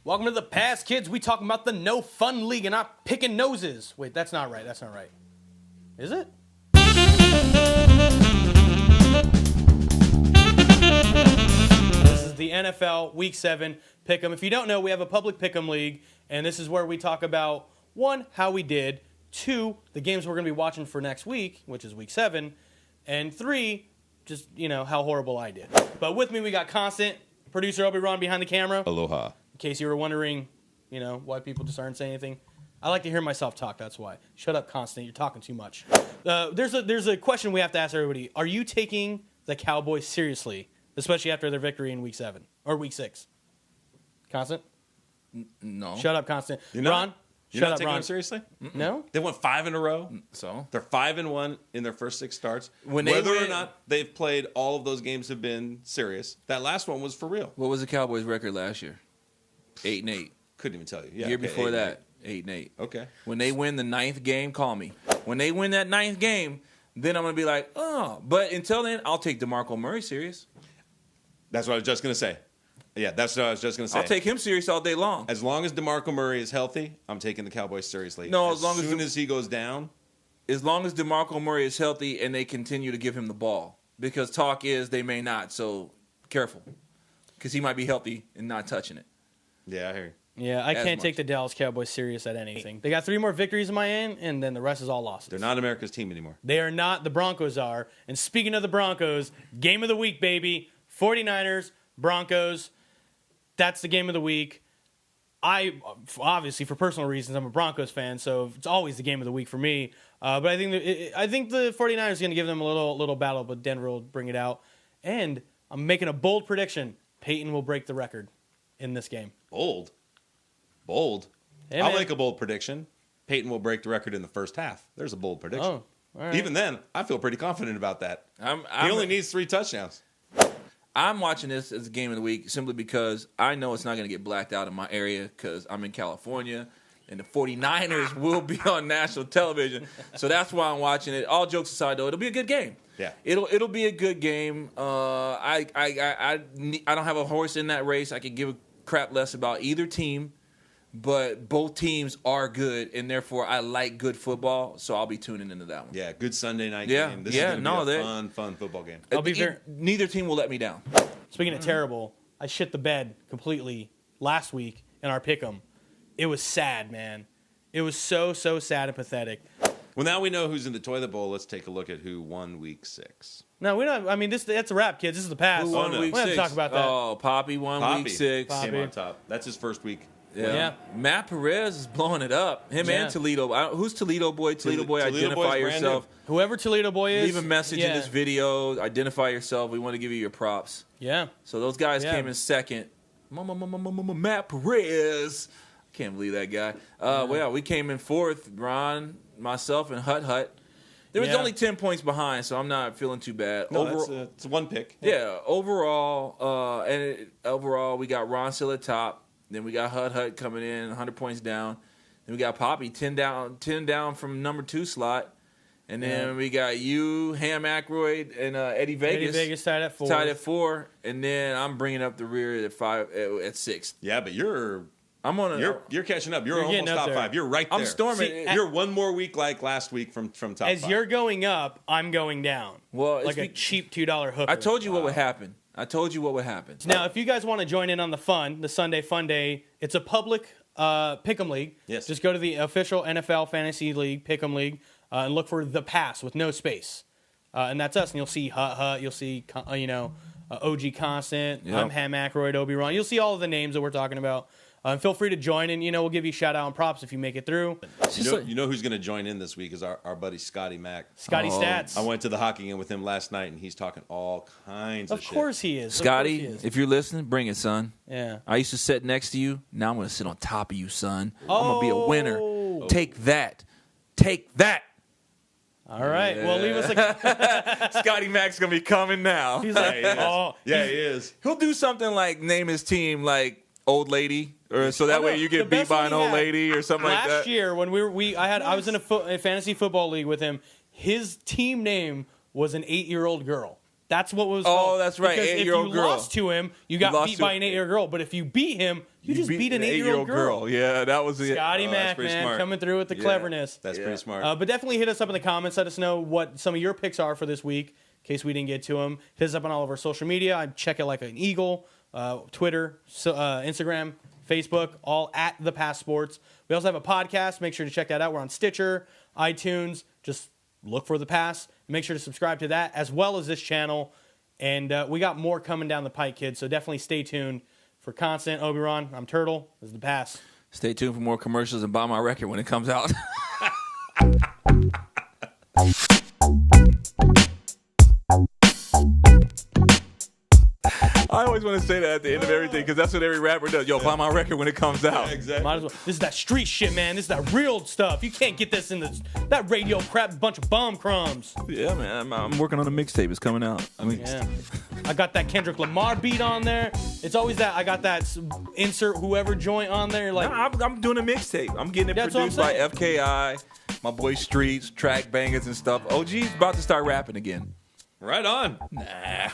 Welcome to the past, kids. We talking about the no fun league and not picking noses. Wait, that's not right. That's not right. Is it? This is the NFL Week 7 Pick'em. If you don't know, we have a public Pick'em league, and this is where we talk about, 1, how we did, 2, the games we're going to be watching for next week, which is Week 7, and 3, just, how horrible I did. But with me, we got Constant, producer ObiRon behind the camera. Aloha. In case you were wondering, why people just aren't saying anything. I like to hear myself talk, that's why. Shut up, Constant. You're talking too much. There's a question we have to ask everybody. Are you taking the Cowboys seriously, especially after their victory in Week 7 or Week 6? Constant? No. Shut up, Constant. Ron? You're Shut not up, taking Ron. them seriously? No? They won 5 in a row. So? They're 5-1 in their first 6 starts. Whether or not they've played, all of those games have been serious. That last one was for real. What was the Cowboys' record last year? 8-8. Couldn't even tell you. Yeah, Year okay, before 8-8. that, 8-8. Okay. When they win the 9th game, call me. When they win that 9th game, then I'm going to be like, oh. But until then, I'll take DeMarco Murray serious. That's what I was just going to say. Yeah, that's what I was just going to say. I'll take him serious all day long. As long as DeMarco Murray is healthy, I'm taking the Cowboys seriously. No, as long soon as he goes down. As long as DeMarco Murray is healthy and they continue to give him the ball. Because talk is they may not, so careful. Because he might be healthy and not touching it. Yeah, I hear you. Yeah, I can't take the Dallas Cowboys serious at anything. They got 3 more victories in my end, and then the rest is all losses. They're not America's team anymore. They are not. The Broncos are. And speaking of the Broncos, game of the week, baby. 49ers, Broncos. That's the game of the week. Obviously, for personal reasons, I'm a Broncos fan, so it's always the game of the week for me. But I think the 49ers are going to give them a little battle, but Denver will bring it out. And I'm making a bold prediction. Peyton will break the record in this game. Bold. Hey, I'll man. make a bold prediction. Peyton will break the record in the first half. There's a bold prediction. Oh, all right. Even then, I feel pretty confident about that. He He only needs 3 touchdowns. I'm watching this as a game of the week simply because I know it's not going to get blacked out in my area because I'm in California and the 49ers will be on national television. So that's why I'm watching it. All jokes aside, though, it'll be a good game. Yeah. It'll be a good game. I don't have a horse in that race. I could give a crap less about either team. But both teams are good, and therefore I like good football, so I'll be tuning into that one. Yeah, good Sunday night Yeah, game. This yeah, is going to be a no, fun football game. I'll be Neither team will let me down. Speaking of terrible, I shit the bed completely last week in our pick'em. It was sad, man. It was so sad and pathetic. Well, now we know who's in the toilet bowl. Let's take a look at who won Week 6. No, we don't. I mean, that's a wrap, kids. This is the past. Who won no. Week We don't 6? have to talk about that. Oh, Poppy won Poppy Week 6. Poppy. came on top. That's his first week. Yeah. Matt Perez is blowing it up. Him Yeah. and Toledo. Who's Toledo boy? Toledo boy, Toledo identify boy's brand yourself. Whoever Toledo boy is, Leave a message in this video. Identify yourself. We want to give you your props. Yeah. So those guys Yeah. came in second. Matt Perez. Can't believe that guy. Well, we came in fourth. Ron, myself, and Hut. There was Yeah. only 10 points behind, so I'm not feeling too bad. No, it's one pick. Yeah, overall, overall, we got Ron still at top. Then we got Hut coming in, 100 points down. Then we got Poppy 10 down from number 2 slot. And then we got you, Ham Aykroyd, and Eddie Vegas. Eddie Vegas tied at 4. Tied at 4, and then I'm bringing up the rear at 6. Yeah, but you're catching up. You're getting almost up top there. 5. You're right there. I'm storming. See, You're one more week like last week from top 5. As you're going up, I'm going down. Well, like a cheap $2 hooker. I told you what would happen. Now, if you guys want to join in on the Sunday Fun Day, it's a public pick'em league. Yes. Just go to the official NFL Fantasy League pick'em league and look for the pass with no space, and that's us. And you'll see Hut. You'll see OG Constant. Yep. I'm Ham Aykroyd, ObiRon. You'll see all of the names that we're talking about. And feel free to join in. We'll give you a shout out and props if you make it through. You know who's going to join in this week is our buddy Scotty Mack. Scotty Stats. I went to the hockey game with him last night, and he's talking all kinds of shit. Of course he is. Scotty, Of course he is. if you're listening, bring it, son. Yeah. I used to sit next to you. Now I'm going to sit on top of you, son. I'm going to be a winner. Oh. Take that. Take that. All right. Well, leave us a. Scotty Mack's going to be coming now. He's like, oh, Yeah, he is. He'll do something like name his team like Old Lady, or so that Oh, no, way you the get beat best by one an he old had lady or something like that. last year when I was in a fantasy football league with him. His team name was an 8-year-old girl. That's what was. Oh, that's right. Because 8-year-old if you girl. lost to him, you got beat by an 8-year-old girl. But if you beat him, you just beat an 8-year-old girl. Yeah, that was it. Scotty Mac, that's pretty man, smart. coming through with the cleverness. That's pretty smart. But definitely hit us up in the comments. Let us know what some of your picks are for this week, in case we didn't get to them. Hit us up on all of our social media. I check it like an eagle. Twitter, Instagram, Facebook, all at The Pass Sports. We also have a podcast. Make sure to check that out. We're on Stitcher, iTunes. Just look for The Pass. Make sure to subscribe to that as well as this channel. And we got more coming down the pike, kids. So definitely stay tuned for constant. ObiRon, I'm Turtle. This is The Pass. Stay tuned for more commercials and buy my record when it comes out. I always want to say that at the end of everything because that's what every rapper does. Yo, buy my record when it comes out. Yeah, exactly. Might as well. This is that street shit, man. This is that real stuff. You can't get this in that radio crap, bunch of bum crumbs. Yeah, man. I'm working on a mixtape. It's coming out. Yeah. I got that Kendrick Lamar beat on there. It's always that. I got that insert whoever joint on there. Like I'm doing a mixtape. I'm getting it That's what I'm produced by saying. FKI, my boy Streets, Track Bangers and stuff. OG's about to start rapping again. Right on. Nah.